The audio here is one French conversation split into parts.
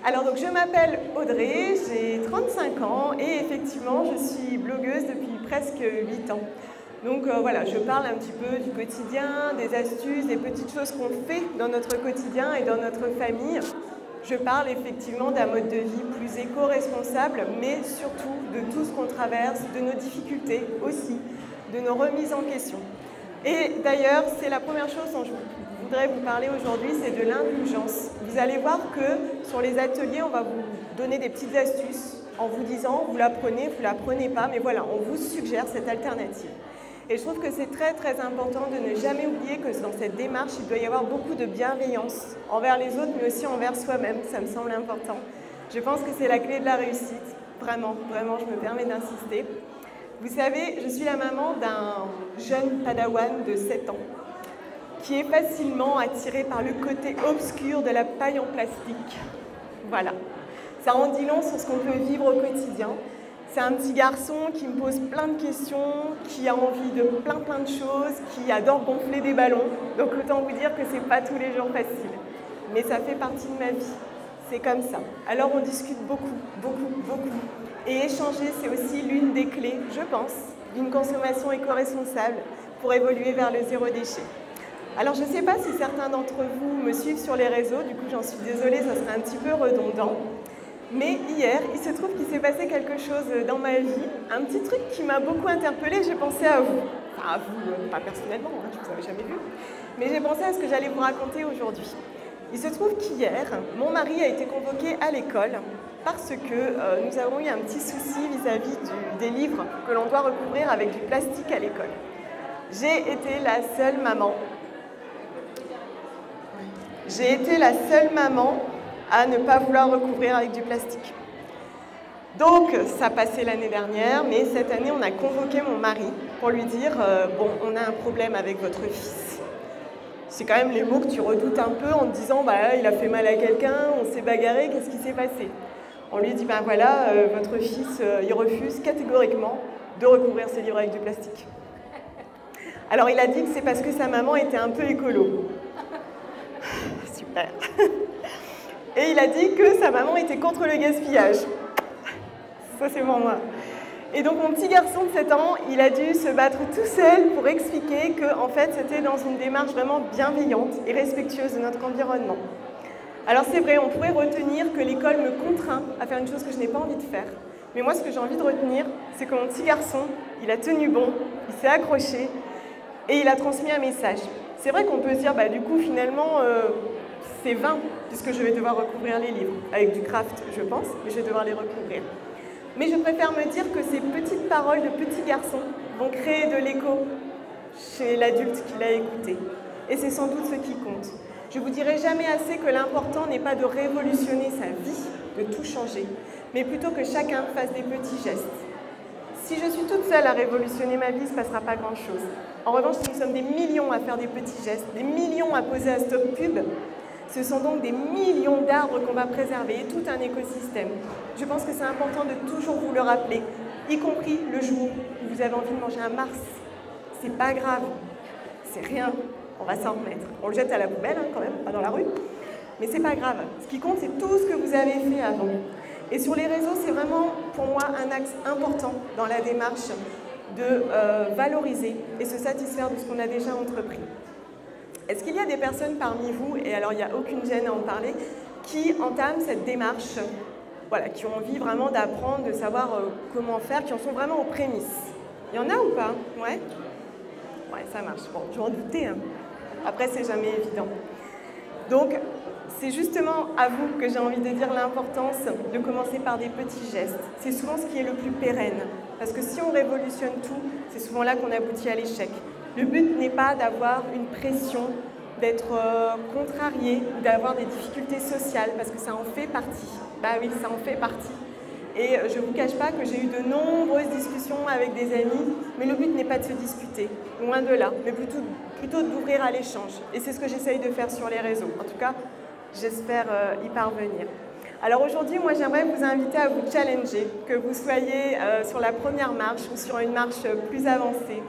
Alors donc je m'appelle Audrey, j'ai 35 ans et effectivement je suis blogueuse depuis presque 8 ans. Donc voilà, je parle un petit peu du quotidien, des astuces, des petites choses qu'on fait dans notre quotidien et dans notre famille. Je parle effectivement d'un mode de vie plus éco-responsable, mais surtout de tout ce qu'on traverse, de nos difficultés aussi, de nos remises en question. Et d'ailleurs, c'est la première chose dont je voudrais vous parler aujourd'hui, c'est de l'indulgence. Vous allez voir que sur les ateliers, on va vous donner des petites astuces en vous disant, vous la prenez pas, mais voilà, on vous suggère cette alternative. Et je trouve que c'est très très important de ne jamais oublier que dans cette démarche, il doit y avoir beaucoup de bienveillance envers les autres, mais aussi envers soi-même, ça me semble important. Je pense que c'est la clé de la réussite, vraiment, vraiment, je me permets d'insister. Vous savez, je suis la maman d'un jeune padawan de 7 ans qui est facilement attiré par le côté obscur de la paille en plastique. Voilà, ça en dit long sur ce qu'on peut vivre au quotidien. C'est un petit garçon qui me pose plein de questions, qui a envie de plein de choses, qui adore gonfler des ballons. Donc autant vous dire que c'est pas tous les jours facile. Mais ça fait partie de ma vie. C'est comme ça. Alors on discute beaucoup. Et échanger, c'est aussi l'une des clés, je pense, d'une consommation éco-responsable pour évoluer vers le zéro déchet. Alors je ne sais pas si certains d'entre vous me suivent sur les réseaux, du coup j'en suis désolée, ça serait un petit peu redondant. Mais hier, il se trouve qu'il s'est passé quelque chose dans ma vie, un petit truc qui m'a beaucoup interpellée, j'ai pensé à vous. Enfin à vous, pas personnellement, je ne vous avais jamais vu, mais j'ai pensé à ce que j'allais vous raconter aujourd'hui. Il se trouve qu'hier, mon mari a été convoqué à l'école parce que nous avons eu un petit souci vis-à-vis des livres que l'on doit recouvrir avec du plastique à l'école. J'ai été la seule maman. À ne pas vouloir recouvrir avec du plastique. Donc, ça passait l'année dernière, mais cette année, on a convoqué mon mari pour lui dire bon, on a un problème avec votre fils. C'est quand même les mots que tu redoutes un peu en te disant bah, il a fait mal à quelqu'un, on s'est bagarré, qu'est-ce qui s'est passé? On lui dit ben voilà, votre fils, il refuse catégoriquement de recouvrir ses livres avec du plastique. Alors, il a dit que c'est parce que sa maman était un peu écolo. Super. Et il a dit que sa maman était contre le gaspillage. Ça, c'est pour moi. Et donc, mon petit garçon de 7 ans, il a dû se battre tout seul pour expliquer qu'en fait, c'était dans une démarche vraiment bienveillante et respectueuse de notre environnement. Alors, c'est vrai, on pourrait retenir que l'école me contraint à faire une chose que je n'ai pas envie de faire. Mais moi, ce que j'ai envie de retenir, c'est que mon petit garçon, il a tenu bon, il s'est accroché et il a transmis un message. C'est vrai qu'on peut se dire, bah, du coup, finalement, c'est vain, puisque je vais devoir recouvrir les livres. Avec du craft, je pense, mais je vais devoir les recouvrir. Mais je préfère me dire que ces petites paroles de petits garçons vont créer de l'écho chez l'adulte qui l'a écouté. Et c'est sans doute ce qui compte. Je ne vous dirai jamais assez que l'important n'est pas de révolutionner sa vie, de tout changer, mais plutôt que chacun fasse des petits gestes. Si je suis toute seule à révolutionner ma vie, il ne se passera pas grand-chose. En revanche, si nous sommes des millions à faire des petits gestes, des millions à poser à Stop Pub, ce sont donc des millions d'arbres qu'on va préserver et tout un écosystème. Je pense que c'est important de toujours vous le rappeler, y compris le jour où vous avez envie de manger un Mars. C'est pas grave, c'est rien, on va s'en remettre. On le jette à la poubelle quand même, pas dans la rue, mais c'est pas grave. Ce qui compte, c'est tout ce que vous avez fait avant. Et sur les réseaux, c'est vraiment pour moi un axe important dans la démarche de valoriser et se satisfaire de ce qu'on a déjà entrepris. Est-ce qu'il y a des personnes parmi vous, et alors il n'y a aucune gêne à en parler, qui entament cette démarche, voilà, qui ont envie vraiment d'apprendre, de savoir comment faire, qui en sont vraiment aux prémices? Il y en a ou pas? Ouais? Ouais, ça marche. Bon, je m'en doutais. Hein. Après, c'est jamais évident. Donc, c'est justement à vous que j'ai envie de dire l'importance de commencer par des petits gestes. C'est souvent ce qui est le plus pérenne. Parce que si on révolutionne tout, c'est souvent là qu'on aboutit à l'échec. Le but n'est pas d'avoir une pression, d'être contrarié ou d'avoir des difficultés sociales, parce que ça en fait partie. Bah oui, ça en fait partie. Et je ne vous cache pas que j'ai eu de nombreuses discussions avec des amis, mais le but n'est pas de se disputer, loin de là, mais plutôt d'ouvrir à l'échange. Et c'est ce que j'essaye de faire sur les réseaux. En tout cas, j'espère y parvenir. Alors aujourd'hui, moi j'aimerais vous inviter à vous challenger, que vous soyez sur la première marche ou sur une marche plus avancée.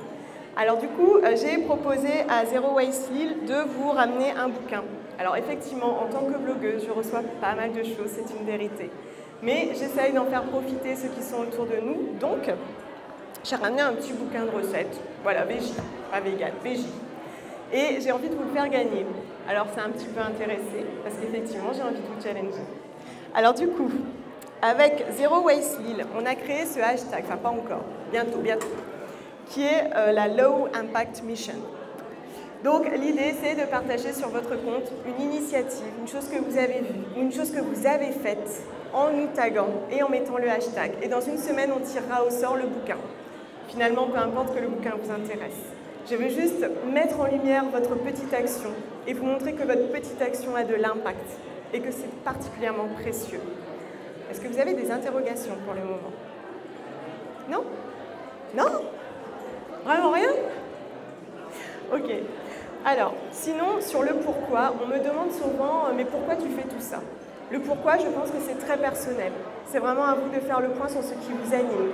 Alors du coup, j'ai proposé à Zero Waste Lille de vous ramener un bouquin. Alors effectivement, en tant que blogueuse, je reçois pas mal de choses, c'est une vérité. Mais j'essaye d'en faire profiter ceux qui sont autour de nous. Donc, j'ai ramené un petit bouquin de recettes. Voilà, VJ, pas vegan, VJ. Et j'ai envie de vous le faire gagner. Alors c'est un petit peu intéressé, parce qu'effectivement, j'ai envie de vous challenger. Alors du coup, avec Zero Waste Lille, on a créé ce hashtag, enfin pas encore, bientôt, qui est la Low Impact Mission. Donc l'idée, c'est de partager sur votre compte une initiative, une chose que vous avez vue, une chose que vous avez faite, en nous taguant et en mettant le hashtag. Et dans une semaine, on tirera au sort le bouquin. Finalement, peu importe que le bouquin vous intéresse. Je veux juste mettre en lumière votre petite action et vous montrer que votre petite action a de l'impact et que c'est particulièrement précieux. Est-ce que vous avez des interrogations pour le moment? Non? Non? Vraiment rien? Ok. Alors, sinon, sur le pourquoi, on me demande souvent « mais pourquoi tu fais tout ça ?» Le pourquoi, je pense que c'est très personnel. C'est vraiment à vous de faire le point sur ce qui vous anime.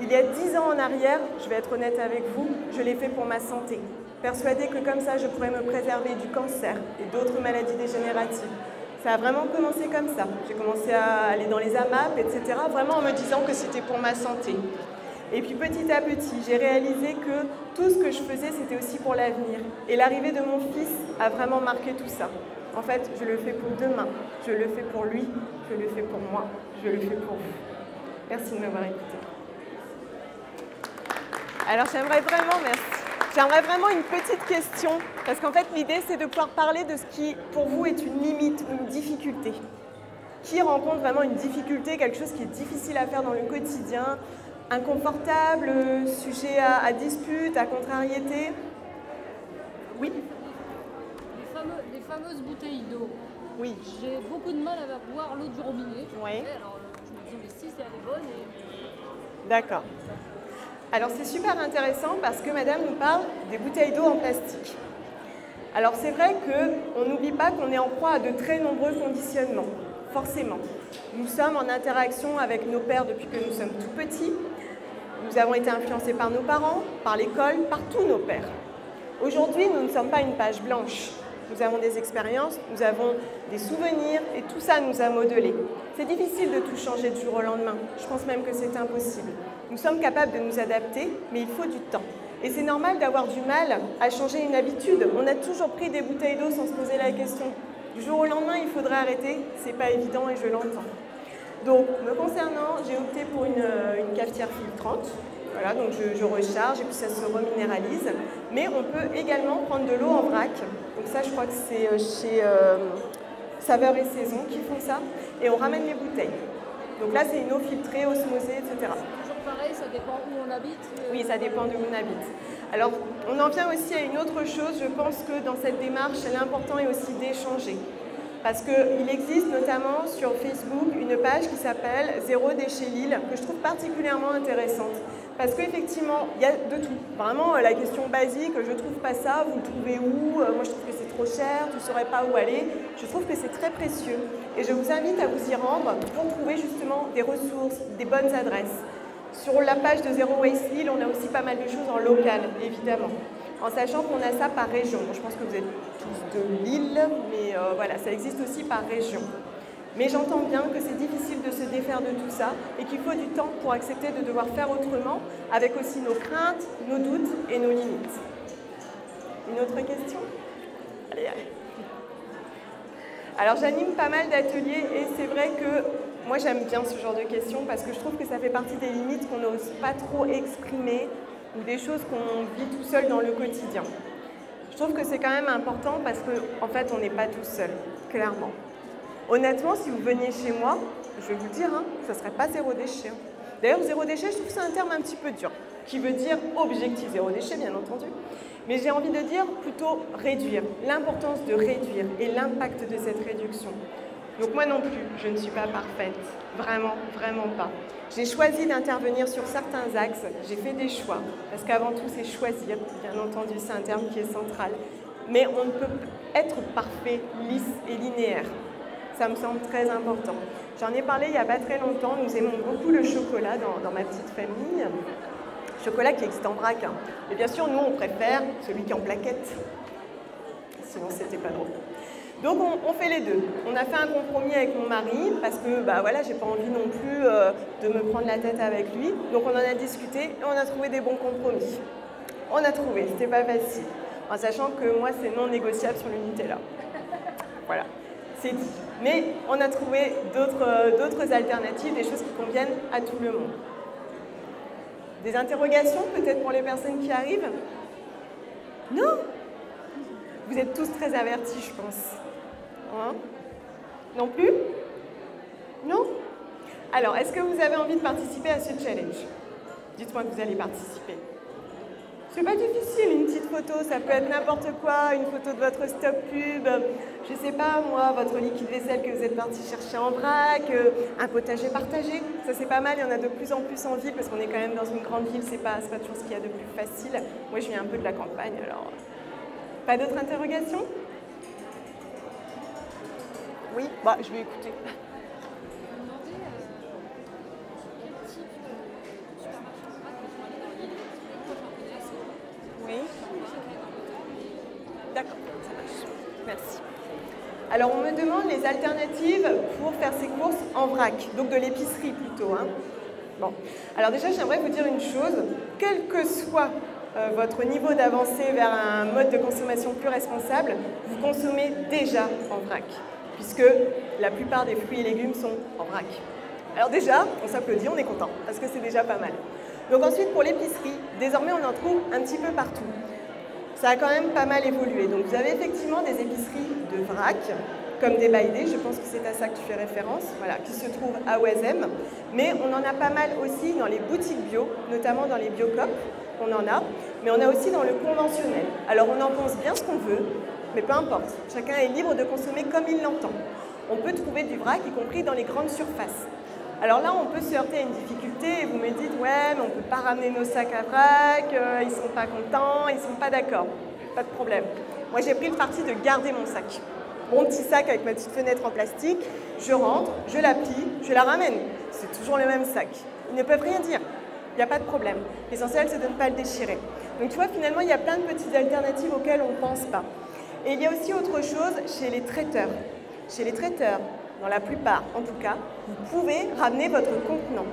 Il y a 10 ans en arrière, je vais être honnête avec vous, je l'ai fait pour ma santé. Persuadée que comme ça, je pourrais me préserver du cancer et d'autres maladies dégénératives. Ça a vraiment commencé comme ça. J'ai commencé à aller dans les AMAP, etc., vraiment en me disant que c'était pour ma santé. Et puis petit à petit, j'ai réalisé que tout ce que je faisais, c'était aussi pour l'avenir. Et l'arrivée de mon fils a vraiment marqué tout ça. En fait, je le fais pour demain, je le fais pour lui, je le fais pour moi, je le fais pour vous. Merci de m'avoir écouté. Alors j'aimerais vraiment une petite question, parce qu'en fait l'idée c'est de pouvoir parler de ce qui pour vous est une limite ou une difficulté. Qui rencontre vraiment une difficulté, quelque chose qui est difficile à faire dans le quotidien, inconfortable, sujet à dispute, à contrariété? Oui? Les fameuses bouteilles d'eau. Oui. J'ai beaucoup de mal à boire l'eau du robinet. Oui. Alors je me dis, mais si, elle est bonne. D'accord. Alors c'est super intéressant parce que madame nous parle des bouteilles d'eau en plastique. Alors c'est vrai qu'on n'oublie pas qu'on est en proie à de très nombreux conditionnements, forcément. Nous sommes en interaction avec nos pères depuis que nous sommes tout petits. Nous avons été influencés par nos parents, par l'école, par tous nos pères. Aujourd'hui, nous ne sommes pas une page blanche. Nous avons des expériences, nous avons des souvenirs et tout ça nous a modelés. C'est difficile de tout changer du jour au lendemain. Je pense même que c'est impossible. Nous sommes capables de nous adapter, mais il faut du temps. Et c'est normal d'avoir du mal à changer une habitude. On a toujours pris des bouteilles d'eau sans se poser la question. Du jour au lendemain, il faudrait arrêter. C'est pas évident et je l'entends. Donc, me concernant, j'ai opté pour une cafetière filtrante. Voilà, donc je recharge et puis ça se reminéralise. Mais on peut également prendre de l'eau en vrac. Donc ça, je crois que c'est chez Saveurs et Saison qui font ça. Et on ramène les bouteilles. Donc là, c'est une eau filtrée, osmosée, etc. Toujours pareil, ça dépend où on habite. Oui, ça dépend d'où on habite. Alors, on en vient aussi à une autre chose. Je pense que dans cette démarche, l'important est aussi d'échanger. Parce qu'il existe notamment sur Facebook une page qui s'appelle Zéro déchet Lille, que je trouve particulièrement intéressante. Parce qu'effectivement, il y a de tout. Vraiment, la question basique, je trouve pas ça, vous le trouvez où? Moi, je trouve que c'est trop cher, tu ne saurais pas où aller. Je trouve que c'est très précieux. Et je vous invite à vous y rendre pour trouver justement des ressources, des bonnes adresses. Sur la page de Zero Waste Lille, on a aussi pas mal de choses en local, évidemment. En sachant qu'on a ça par région. Bon, je pense que vous êtes tous de Lille, mais voilà, ça existe aussi par région. Mais j'entends bien que c'est difficile de se défaire de tout ça et qu'il faut du temps pour accepter de devoir faire autrement, avec aussi nos craintes, nos doutes et nos limites. Une autre question? Allez, allez. Alors j'anime pas mal d'ateliers et c'est vrai que moi j'aime bien ce genre de questions parce que je trouve que ça fait partie des limites qu'on n'ose pas trop exprimer ou des choses qu'on vit tout seul dans le quotidien. Je trouve que c'est quand même important parce qu'en fait on n'est pas tout seul, clairement. Honnêtement, si vous veniez chez moi, je vais vous le dire, ça ne serait pas zéro déchet. D'ailleurs, zéro déchet, je trouve que c'est un terme un petit peu dur, qui veut dire objectif zéro déchet, bien entendu. Mais j'ai envie de dire plutôt réduire, l'importance de réduire et l'impact de cette réduction. Donc moi non plus, je ne suis pas parfaite, vraiment, vraiment pas. J'ai choisi d'intervenir sur certains axes, j'ai fait des choix, parce qu'avant tout, c'est choisir, bien entendu, c'est un terme qui est central. Mais on ne peut être parfait, lisse et linéaire. Ça me semble très important. J'en ai parlé il n'y a pas très longtemps. Nous aimons beaucoup le chocolat dans ma petite famille. Chocolat qui existe en vrac. Et bien sûr, nous, on préfère celui qui est en plaquette. Sinon, c'était pas drôle. Donc on fait les deux. On a fait un compromis avec mon mari parce que bah voilà, j'ai pas envie non plus de me prendre la tête avec lui. Donc on en a discuté et on a trouvé des bons compromis. On a trouvé, c'était pas facile. En sachant que moi c'est non négociable sur le Nutella. Voilà, c'est dit. Mais on a trouvé d'autres alternatives, des choses qui conviennent à tout le monde. Des interrogations peut-être pour les personnes qui arrivent? Non? Vous êtes tous très avertis, je pense. Hein? Non plus? Non? Alors, est-ce que vous avez envie de participer à ce challenge? Dites-moi que vous allez participer. C'est pas difficile, une petite photo, ça peut être n'importe quoi, une photo de votre stop pub, je sais pas moi, votre liquide vaisselle que vous êtes parti chercher en vrac, un potager partagé, ça c'est pas mal, il y en a de plus en plus en ville parce qu'on est quand même dans une grande ville, c'est pas toujours ce qu'il y a de plus facile. Moi je viens un peu de la campagne alors. Pas d'autres interrogations? Oui, bah je vais écouter. Oui. D'accord, ça marche. Merci. Alors on me demande les alternatives pour faire ses courses en vrac, donc de l'épicerie plutôt. Hein. Bon. Alors déjà j'aimerais vous dire une chose, quel que soit votre niveau d'avancée vers un mode de consommation plus responsable, vous consommez déjà en vrac, puisque la plupart des fruits et légumes sont en vrac. Alors déjà, on s'applaudit, on est content, parce que c'est déjà pas mal. Donc ensuite, pour l'épicerie, désormais on en trouve un petit peu partout. Ça a quand même pas mal évolué. Donc vous avez effectivement des épiceries de vrac, comme des By Day, je pense que c'est à ça que tu fais référence, voilà, qui se trouvent à Oisem. Mais on en a pas mal aussi dans les boutiques bio, notamment dans les Biocoop, on en a, mais on a aussi dans le conventionnel. Alors on en pense bien ce qu'on veut, mais peu importe. Chacun est libre de consommer comme il l'entend. On peut trouver du vrac, y compris dans les grandes surfaces. Alors là, on peut se heurter à une difficulté et vous me dites « Ouais, mais on ne peut pas ramener nos sacs à vrac, ils ne sont pas contents, ils ne sont pas d'accord. » Pas de problème. Moi, j'ai pris le parti de garder mon sac. Mon petit sac avec ma petite fenêtre en plastique, je rentre, je la plie, je la ramène. C'est toujours le même sac. Ils ne peuvent rien dire. Il n'y a pas de problème. L'essentiel, c'est de ne pas le déchirer. Donc tu vois, finalement, il y a plein de petites alternatives auxquelles on ne pense pas. Et il y a aussi autre chose chez les traiteurs. Chez les traiteurs, dans la plupart en tout cas, vous pouvez ramener votre contenant.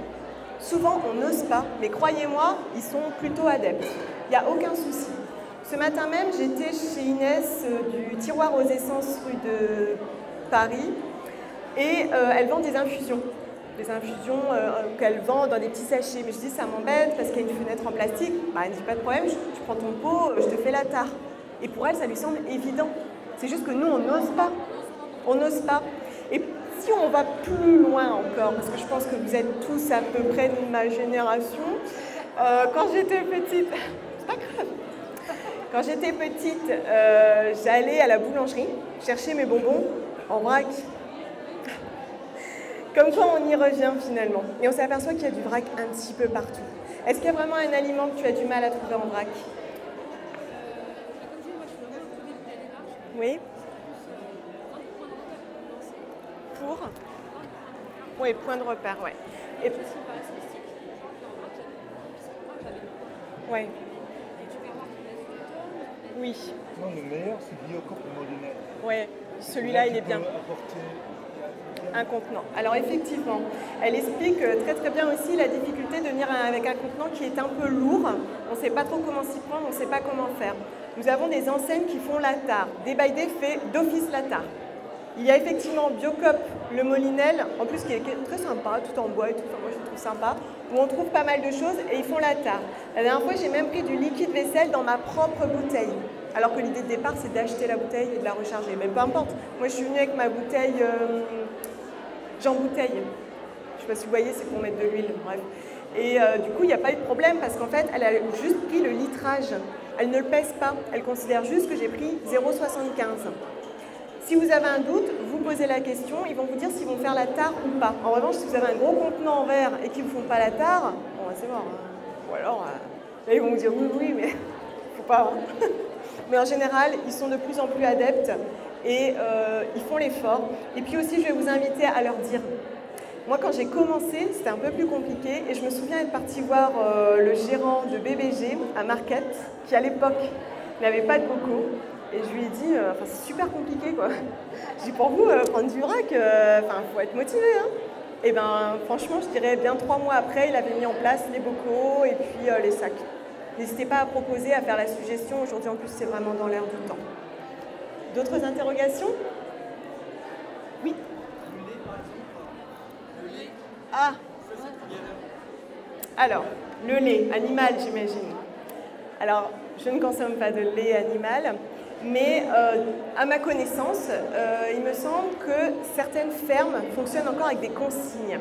Souvent, on n'ose pas, mais croyez-moi, ils sont plutôt adeptes. Il n'y a aucun souci. Ce matin même, j'étais chez Inès du tiroir aux essences rue de Paris et elle vend des infusions. Des infusions qu'elle vend dans des petits sachets. Mais je dis, ça m'embête parce qu'il y a une fenêtre en plastique. Bah, elle ne dit, pas de problème, tu prends ton pot, je te fais la tare. Et pour elle, ça lui semble évident. C'est juste que nous, on n'ose pas. On n'ose pas. Et si on va plus loin encore, parce que je pense que vous êtes tous à peu près de ma génération, quand j'étais petite, c'est pas grave. Quand j'étais petite, j'allais à la boulangerie chercher mes bonbons en vrac. Comme quoi, on y revient finalement. Et on s'aperçoit qu'il y a du vrac un petit peu partout. Est-ce qu'il y a vraiment un aliment que tu as du mal à trouver en vrac? Oui. Pour? Oui, point de repère, ouais. Et... Ouais. Oui. Non, le meilleur, c'est Biocoop Molinette. Ouais, celui-là, il est bien. Un contenant. Alors effectivement, elle explique très très bien aussi la difficulté de venir avec un contenant qui est un peu lourd. On ne sait pas trop comment s'y prendre, on ne sait pas comment faire. Nous avons des enseignes qui font la tare. Des By Day fait d'office la tare. Il y a effectivement Biocoop, le Molinel, en plus qui est très sympa, tout en bois et tout, enfin, moi je trouve sympa, où on trouve pas mal de choses et ils font la tare. La dernière fois, j'ai même pris du liquide vaisselle dans ma propre bouteille. Alors que l'idée de départ, c'est d'acheter la bouteille et de la recharger. Mais peu importe. Moi, je suis venue avec ma bouteille Jean Bouteille. Je ne sais pas si vous voyez, c'est pour mettre de l'huile, bref. Et du coup, il n'y a pas eu de problème parce qu'en fait, elle a juste pris le litrage. Elle ne le pèse pas. Elle considère juste que j'ai pris 0,75. Si vous avez un doute, vous posez la question, ils vont vous dire s'ils vont faire la tare ou pas. En revanche, si vous avez un gros contenant en verre et qu'ils ne vous font pas la tare, bon, c'est mort. Hein. Ou alors, là, ils vont vous dire oui, mais faut pas. Hein. Mais en général, ils sont de plus en plus adeptes et ils font l'effort. Et puis aussi, je vais vous inviter à leur dire. Moi, quand j'ai commencé, c'était un peu plus compliqué et je me souviens être partie voir le gérant de BBG à Marquette, qui à l'époque n'avait pas de bocaux. Et je lui ai dit, c'est super compliqué quoi. Je dis pour vous, prendre du vrac, faut être motivé. Hein. Et ben franchement, je dirais bien 3 mois après, il avait mis en place les bocaux et puis les sacs. N'hésitez pas à proposer, à faire la suggestion. Aujourd'hui en plus, c'est vraiment dans l'air du temps. D'autres interrogations? Oui. Ah. Alors, le lait animal, j'imagine. Alors, je ne consomme pas de lait animal, mais à ma connaissance, il me semble que certaines fermes fonctionnent encore avec des consignes.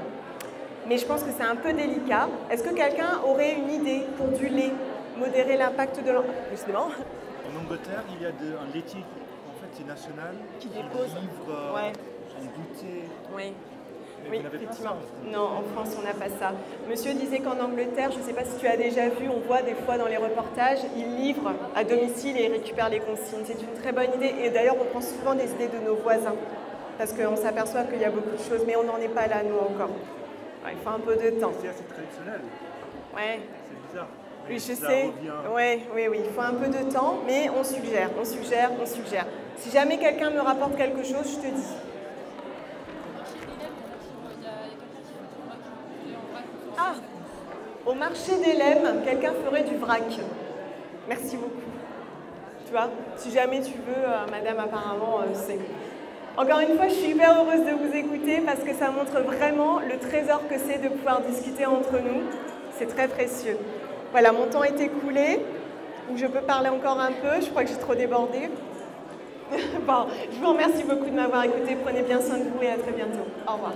Mais je pense que c'est un peu délicat. Est-ce que quelqu'un aurait une idée pour du lait? Modérer l'impact de l'environnement. En Angleterre, il y a un laitier, en fait, c'est national, qui dépose. livre en goûter. Oui. Mais Oui, effectivement. Non, en France, on n'a pas ça. Monsieur disait qu'en Angleterre, je ne sais pas si tu as déjà vu, on voit des fois dans les reportages, ils livrent à domicile et ils récupèrent les consignes. C'est une très bonne idée. Et d'ailleurs, on prend souvent des idées de nos voisins. Parce qu'on s'aperçoit qu'il y a beaucoup de choses, mais on n'en est pas là, nous, encore. Ouais, il faut un peu de temps. C'est assez traditionnel. Ouais. C'est bizarre. Oui, je sais. Oui, il faut un peu de temps, mais on suggère. Si jamais quelqu'un me rapporte quelque chose, je te dis. Ah, au marché d'Élève, quelqu'un ferait du vrac. Merci beaucoup. Tu vois, si jamais tu veux, madame, apparemment, c'est. Encore une fois, je suis hyper heureuse de vous écouter parce que ça montre vraiment le trésor que c'est de pouvoir discuter entre nous. C'est très précieux. Voilà, mon temps est écoulé. Je peux parler encore un peu. Je crois que j'ai trop débordé. Bon, je vous remercie beaucoup de m'avoir écouté. Prenez bien soin de vous et à très bientôt. Au revoir.